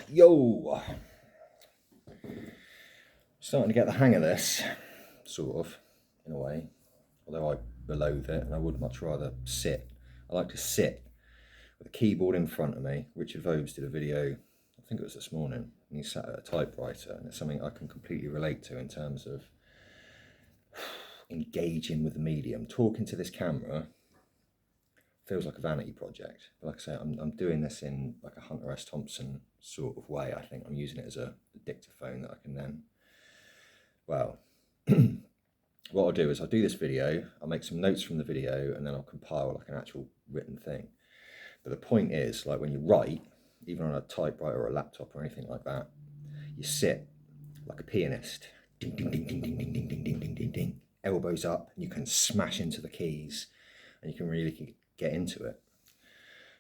Yo! Starting to get the hang of this, sort of, in a way. Although I loathe it and I would much rather sit. I like to sit with a keyboard in front of me. Richard Vobes did a video, I think it was this morning, and he sat at a typewriter, and it's something I can completely relate to in terms of engaging with the medium. Talking to this camera feels like a vanity project. But like I say, I'm doing this in like a Hunter S. Thompson sort of way. I think I'm using it as a dictaphone that I can then, well, what I'll do is I'll do this video, I'll make some notes from the video, and then I'll compile like an actual written thing. But the point is, like when you write, even on a typewriter or a laptop or anything like that, you sit like a pianist. Ding, ding, ding, ding, ding, ding, ding, ding, ding, ding, ding, ding. Elbows up, and you can smash into the keys, and you can really get into it.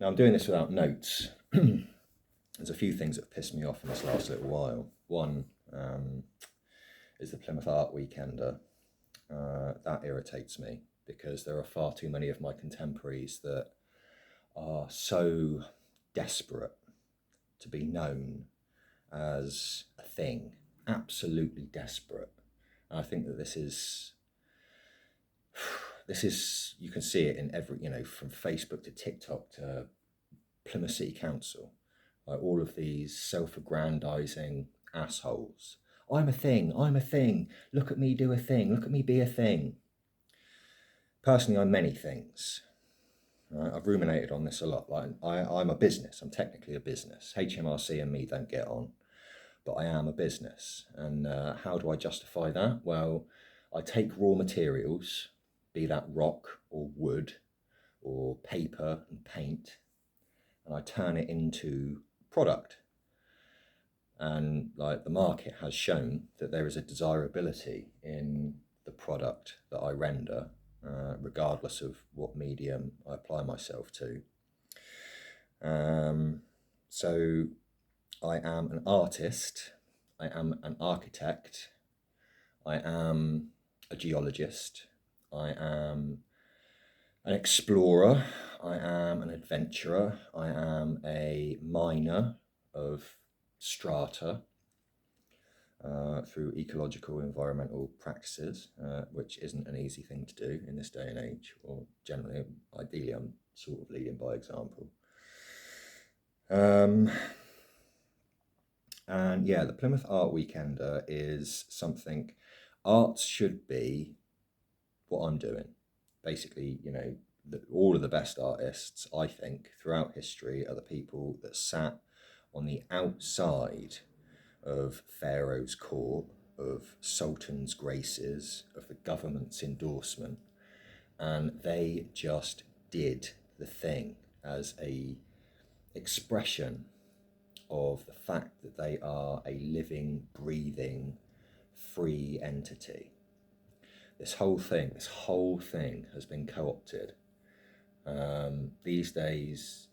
Now I'm doing this without notes. There's a few things that have pissed me off in this last little while. One is the Plymouth Art Weekender. That irritates me because there are far too many of my contemporaries that are so desperate to be known as a thing, absolutely desperate. And I think that this is, you can see it in every, from Facebook to TikTok to Plymouth City Council, like all of these self-aggrandizing assholes. I'm a thing, look at me do a thing, look at me be a thing. Personally, I'm many things. Right? I've ruminated on this a lot. Like I'm a business, I'm technically a business. HMRC and me don't get on, but I am a business. And how do I justify that? Well, I take raw materials, be that rock or wood or paper and paint, and I turn it into product. And like the market has shown that there is a desirability in the product that I render, regardless of what medium I apply myself to. So I am an artist, I am an architect, I am a geologist, I am an explorer, I am an adventurer, I am a miner of strata through ecological environmental practices, which isn't an easy thing to do in this day and age, or generally, ideally I'm sort of leading by example. And yeah, the Plymouth Art Weekender is something, arts should be what I'm doing. Basically, all of the best artists, I think, throughout history are the people that sat on the outside of Pharaoh's court, of Sultan's graces, of the government's endorsement, and they just did the thing as a expression of the fact that they are a living, breathing, free entity. This whole thing has been co-opted. These days,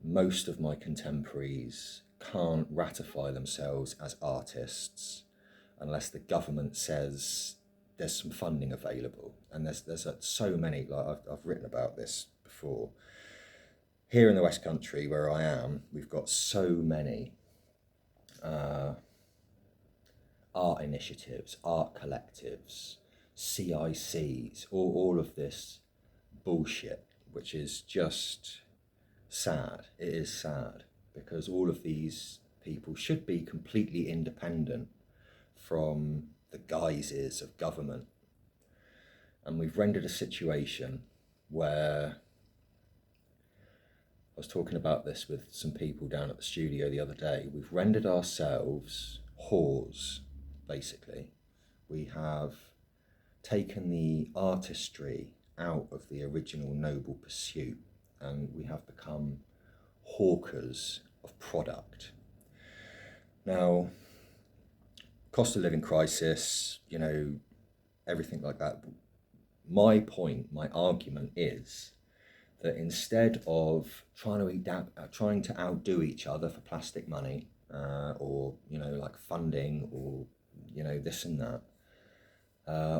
most of my contemporaries can't ratify themselves as artists unless the government says there's some funding available. And there's so many, like I've written about this before. Here in the West Country, where I am, we've got so many art initiatives, art collectives, CICs, all of this bullshit, which is just sad. It is sad because all of these people should be completely independent from the guises of government. And we've rendered a situation where, I was talking about this with some people down at the studio the other day, we've rendered ourselves whores, basically. We have taken the artistry out of the original noble pursuit, and we have become hawkers of product. Now, cost of living crisis, everything like that. My point, my argument is that instead of trying to outdo each other for plastic money, or like funding, or this and that,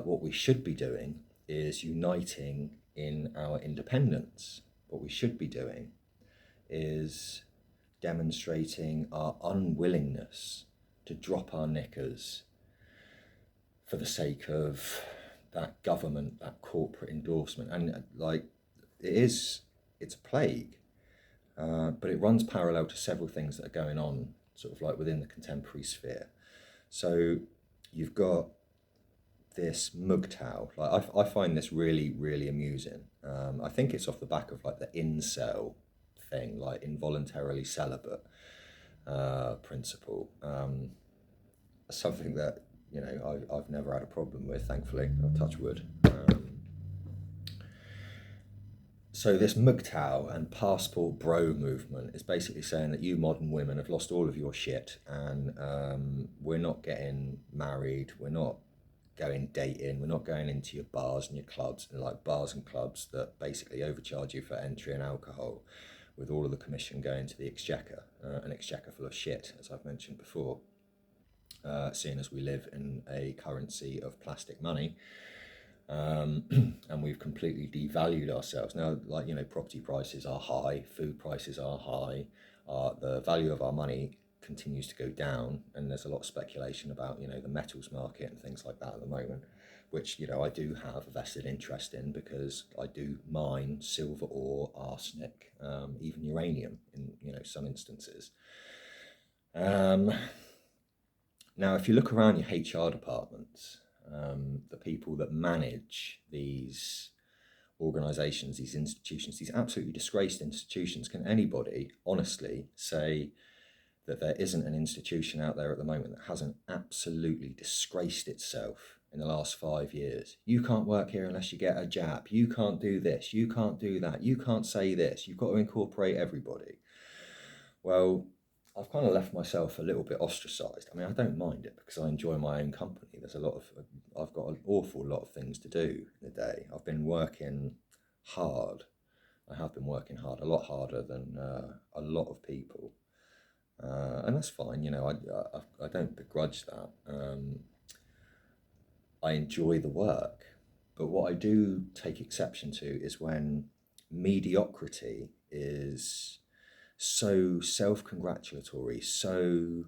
what we should be doing is uniting in our independence. What we should be doing is demonstrating our unwillingness to drop our knickers for the sake of that government, that corporate endorsement. And like, it's a plague, but it runs parallel to several things that are going on sort of like within the contemporary sphere. So you've got this MGTOW. Like I find this really, really amusing. I think it's off the back of like the incel thing, like involuntarily celibate principle. Something that, you know, I've never had a problem with, thankfully. I'll touch wood. So this MGTOW and passport bro movement is basically saying that you modern women have lost all of your shit, and we're not getting married, we're not going dating, we're not going into your bars and your clubs, and like bars and clubs that basically overcharge you for entry and alcohol, with all of the commission going to the exchequer, an exchequer full of shit, as I've mentioned before. Seeing as we live in a currency of plastic money, and we've completely devalued ourselves. Now, like, you know, property prices are high, food prices are high, the value of our money continues to go down, and there's a lot of speculation about, you know, the metals market and things like that at the moment, which, you know, I do have a vested interest in, because I do mine silver ore, arsenic, even uranium in, you know, some instances. Now, if you look around your HR departments, the people that manage these organisations, these institutions, these absolutely disgraced institutions, can anybody honestly say that there isn't an institution out there at the moment that hasn't absolutely disgraced itself in the last 5 years? You can't work here unless you get a jab. You can't do this. You can't do that. You can't say this. You've got to incorporate everybody. Well, I've kind of left myself a little bit ostracised. I mean, I don't mind it because I enjoy my own company. I've got an awful lot of things to do in a day. I've been working hard. I have been working hard, a lot harder than a lot of people. And that's fine, you know, I don't begrudge that. I enjoy the work. But what I do take exception to is when mediocrity is so self-congratulatory, so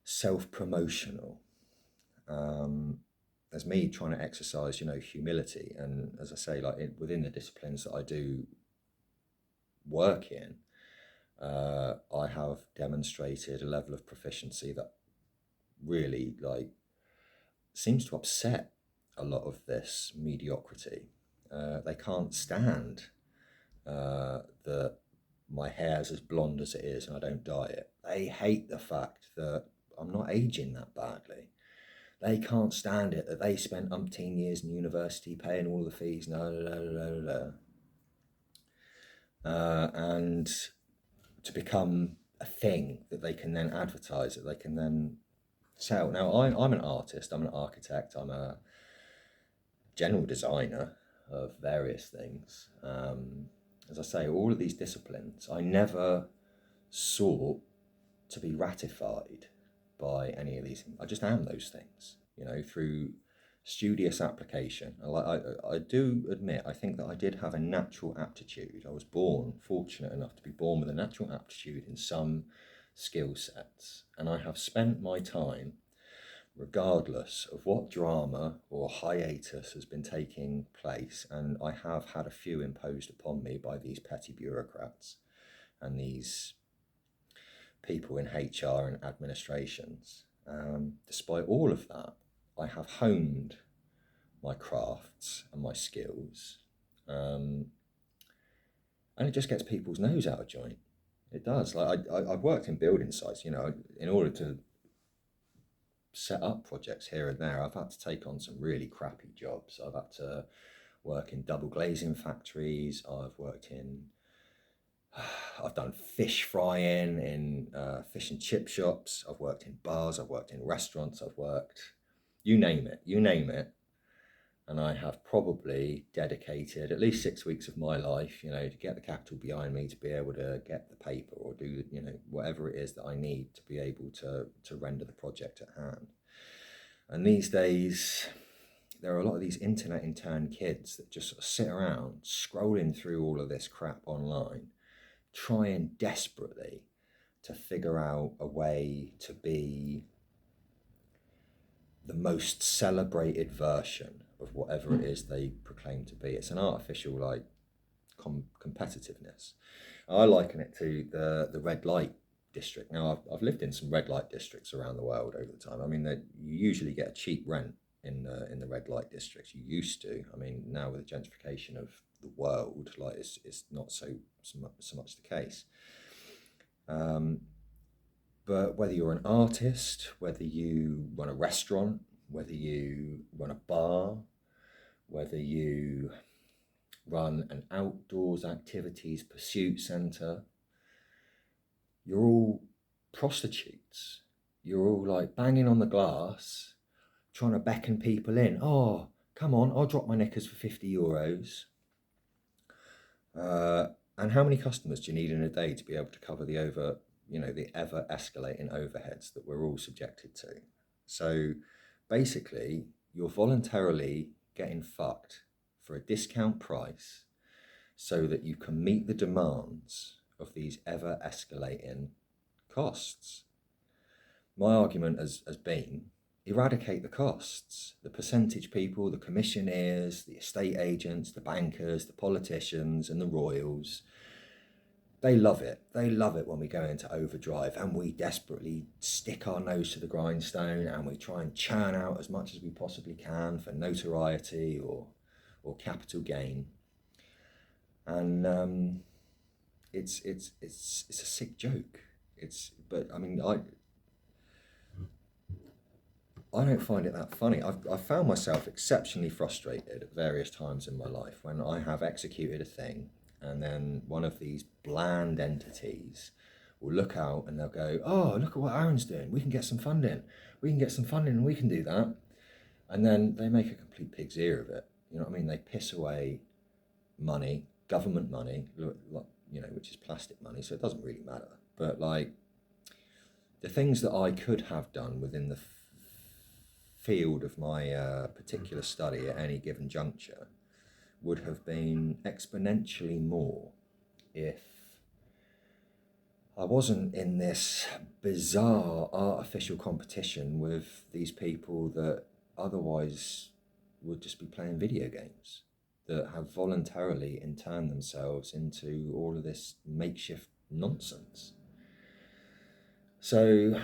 self-promotional. As me trying to exercise, you know, humility, and as I say, like within the disciplines that I do work in, I have demonstrated a level of proficiency that really like seems to upset a lot of this mediocrity. They can't stand that my hair's as blonde as it is and I don't dye it. They hate the fact that I'm not aging that badly. They can't stand it that they spent umpteen years in university paying all the fees, and to become a thing that they can then advertise, that they can then sell. Now, I'm an artist, I'm an architect, I'm a general designer of various things. As I say, all of these disciplines, I never sought to be ratified by any of these. I just am those things, you know, through studious application. I do admit, I think that I did have a natural aptitude. I was fortunate enough to be born with a natural aptitude in some skill sets, and I have spent my time, regardless of what drama or hiatus has been taking place, and I have had a few imposed upon me by these petty bureaucrats and these people in HR and administrations. Despite all of that, I have honed my crafts and my skills, and it just gets people's nose out of joint. It does. Like I've worked in building sites, you know, in order to set up projects here and there, I've had to take on some really crappy jobs. I've had to work in double glazing factories. I've done fish frying in fish and chip shops. I've worked in bars. I've worked in restaurants. You name it. And I have probably dedicated at least 6 weeks of my life, you know, to get the capital behind me to be able to get the paper or do, you know, whatever it is that I need to be able to render the project at hand. And these days, there are a lot of these internet intern kids that just sort of sit around scrolling through all of this crap online, trying desperately to figure out a way to be the most celebrated version of whatever it is they proclaim to be. It's an artificial like competitiveness. I liken it to the red light district. Now I've lived in some red light districts around the world over the time. I mean, you usually get a cheap rent in the red light districts. You used to. I mean, now with the gentrification of the world, like it's not so much the case. But whether you're an artist, whether you run a restaurant, whether you run a bar, whether you run an outdoors activities pursuit centre, you're all prostitutes. You're all like banging on the glass, trying to beckon people in. Oh, come on, I'll drop my knickers for €50. And how many customers do you need in a day to be able to cover the ever escalating overheads that we're all subjected to? So basically, you're voluntarily getting fucked for a discount price so that you can meet the demands of these ever escalating costs. My argument has been eradicate the costs. The percentage people, the commissionaires, the estate agents, the bankers, the politicians and the royals, they love it. They love it when we go into overdrive and we desperately stick our nose to the grindstone and we try and churn out as much as we possibly can for notoriety or capital gain. And it's a sick joke. But I mean, I don't find it that funny. I've found myself exceptionally frustrated at various times in my life when I have executed a thing and then one of these bland entities will look out and they'll go, oh, look at what Aaron's doing. We can get some funding. We can get some funding and we can do that. And then they make a complete pig's ear of it. You know what I mean? They piss away money, government money, which is plastic money, so it doesn't really matter. But like the things that I could have done within the field of my particular study at any given juncture would have been exponentially more if I wasn't in this bizarre artificial competition with these people that otherwise would just be playing video games, that have voluntarily interned themselves into all of this makeshift nonsense. So,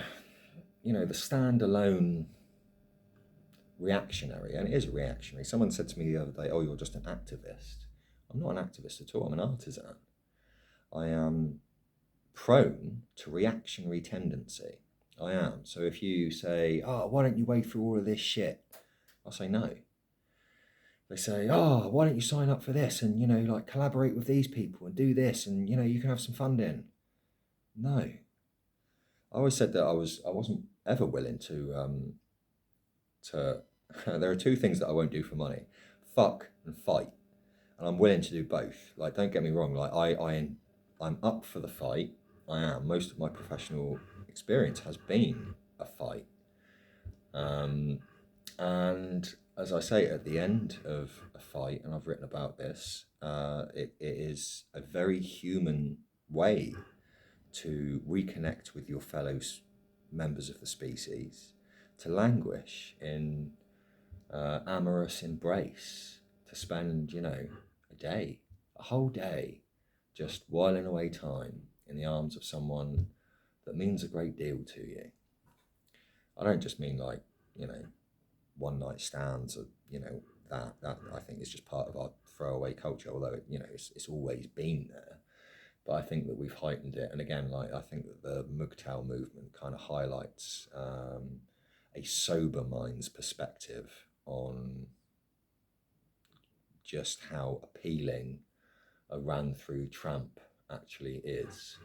the standalone reactionary, and it is reactionary. Someone said to me the other day, oh, you're just an activist. I'm not an activist at all. I'm an artisan. I am prone to reactionary tendency. I am. So if you say, oh, why don't you wade through all of this shit? I'll say no. They say, oh, why don't you sign up for this and, collaborate with these people and do this and, you can have some funding. No. I always said that I wasn't ever willing to there are two things that I won't do for money: fuck and fight. And I'm willing to do both. Like, don't get me wrong. Like, I'm up for the fight. I am. Most of my professional experience has been a fight. And as I say, at the end of a fight, and I've written about this, it is a very human way to reconnect with your fellow members of the species, to languish in amorous embrace, to spend, a whole day, just whiling away time in the arms of someone that means a great deal to you. I don't just mean like, one night stands or, that I think is just part of our throwaway culture, although, it's always been there. But I think that we've heightened it. And again, I think that the MGTOW movement kind of highlights a sober mind's perspective on just how appealing a ran-through tramp actually is.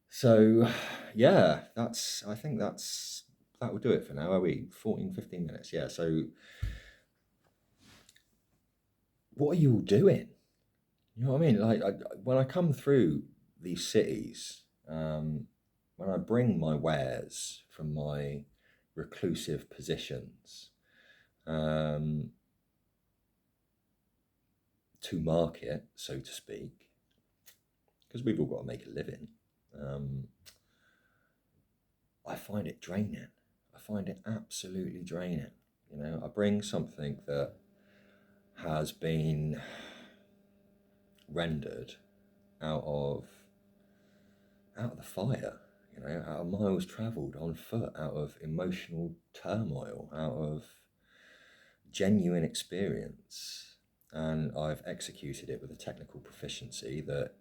So yeah, I think that will do it for now. Are we 15 minutes? Yeah. So what are you all doing? You know what I mean? Like, when I come through these cities, when I bring my wares from my reclusive positions to market, so to speak, because we've all got to make a living, I find it draining. I find it absolutely draining. You know, I bring something that has been rendered out of the fire, you know, out of miles travelled on foot, out of emotional turmoil, out of genuine experience, and I've executed it with a technical proficiency that,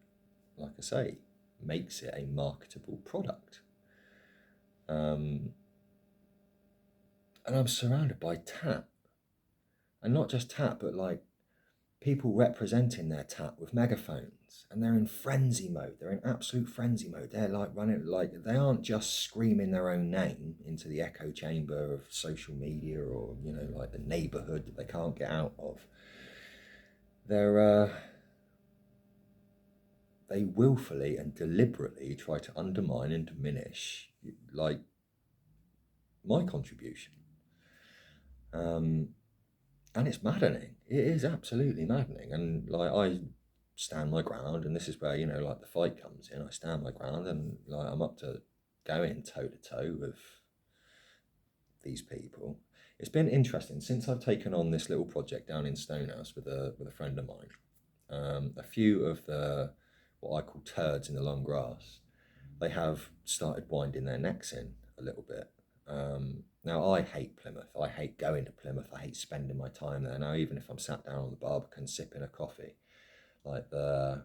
like I say, makes it a marketable product. And I'm surrounded by tap, and not just tap, but like people representing their tap with megaphones, and they're in frenzy mode. They're in absolute frenzy mode. They're like running, like they aren't just screaming their own name into the echo chamber of social media or, you know, like the neighborhood that they can't get out of. They willfully and deliberately try to undermine and diminish like my contribution. And it's maddening. It is absolutely maddening. And like I stand my ground, and this is where, you know, like the fight comes in. I stand my ground, and like I'm up to going toe to toe with these people. It's been interesting since I've taken on this little project down in Stonehouse with a friend of mine. A few of the what I call turds in the long grass, they have started winding their necks in a little bit. Now, I hate Plymouth. I hate going to Plymouth. I hate spending my time there. Now, even if I'm sat down on the Barbican sipping a coffee, like the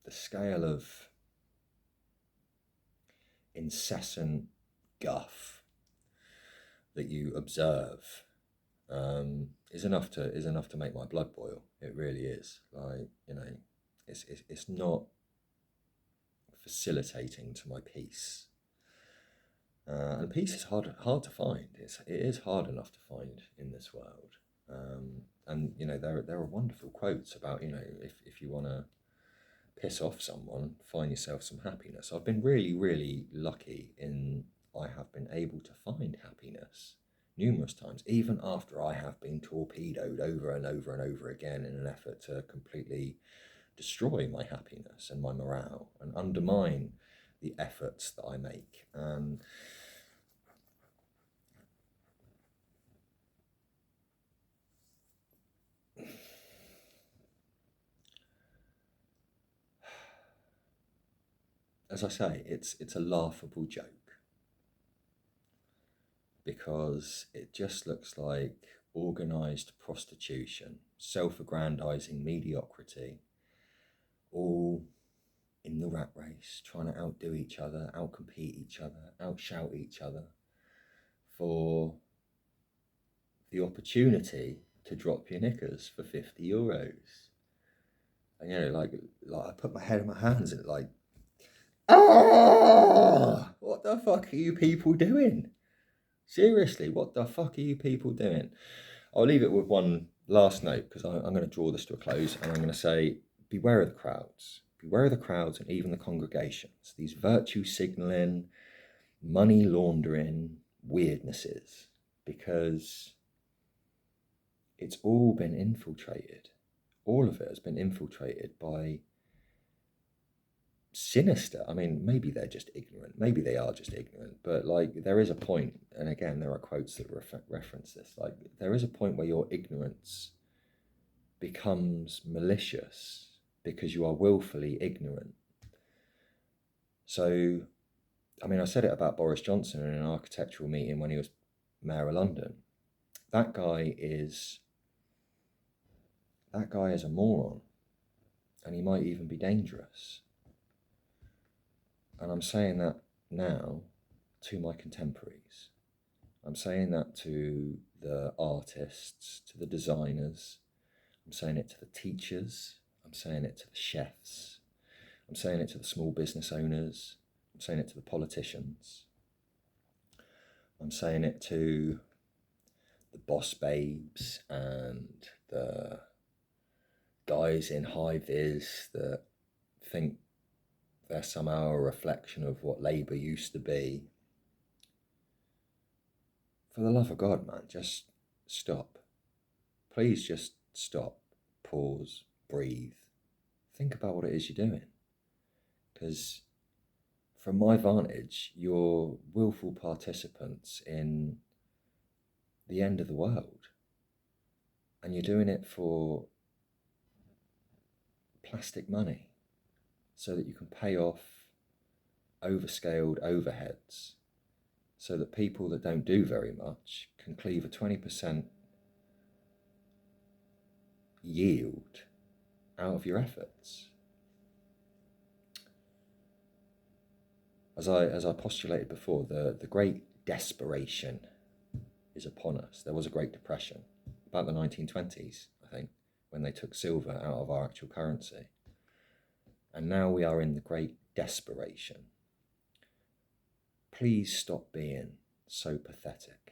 scale of incessant guff that you observe is enough to make my blood boil. It really is. Like, you know, it's not facilitating to my peace. And peace is hard to find. It is hard enough to find in this world. And you know, there are wonderful quotes about, you know, if you want to piss off someone, find yourself some happiness. I've been really, really lucky in I have been able to find happiness numerous times, even after I have been torpedoed over and over and over again in an effort to completely destroy my happiness and my morale and undermine the efforts that I make. And as I say, it's a laughable joke because it just looks like organised prostitution, self-aggrandizing mediocrity, all in the rat race, trying to outdo each other, outcompete each other, outshout each other for the opportunity to drop your knickers for €50. And you know, like I put my head in my hands and like, ah, what the fuck are you people doing? Seriously, what the fuck are you people doing? I'll leave it with one last note because I'm going to draw this to a close, and I'm going to say, beware of the crowds. Beware of the crowds and even the congregations. These virtue signalling, money laundering weirdnesses, because it's all been infiltrated. All of it has been infiltrated by sinister. I mean, maybe they're just ignorant. Maybe they are just ignorant. But like, there is a point, and again, there are quotes that reference this. Like, there is a point where your ignorance becomes malicious because you are willfully ignorant. So, I mean, I said it about Boris Johnson in an architectural meeting when he was mayor of London. That guy is a moron, and he might even be dangerous. And I'm saying that now to my contemporaries. I'm saying that to the artists, to the designers. I'm saying it to the teachers. I'm saying it to the chefs. I'm saying it to the small business owners. I'm saying it to the politicians. I'm saying it to the boss babes and the guys in high vis that think they're somehow a reflection of what Labour used to be. For the love of God, man, just stop. Please just stop, pause, breathe. Think about what it is you're doing. because from my vantage, you're willful participants in the end of the world, and you're doing it for plastic money so that you can pay off overscaled overheads, so that people that don't do very much can cleave a 20% yield out of your efforts. As I postulated before, the great desperation is upon us. There was a Great Depression, about the 1920s, I think, when they took silver out of our actual currency. And now we are in the great desperation. Please stop being so pathetic.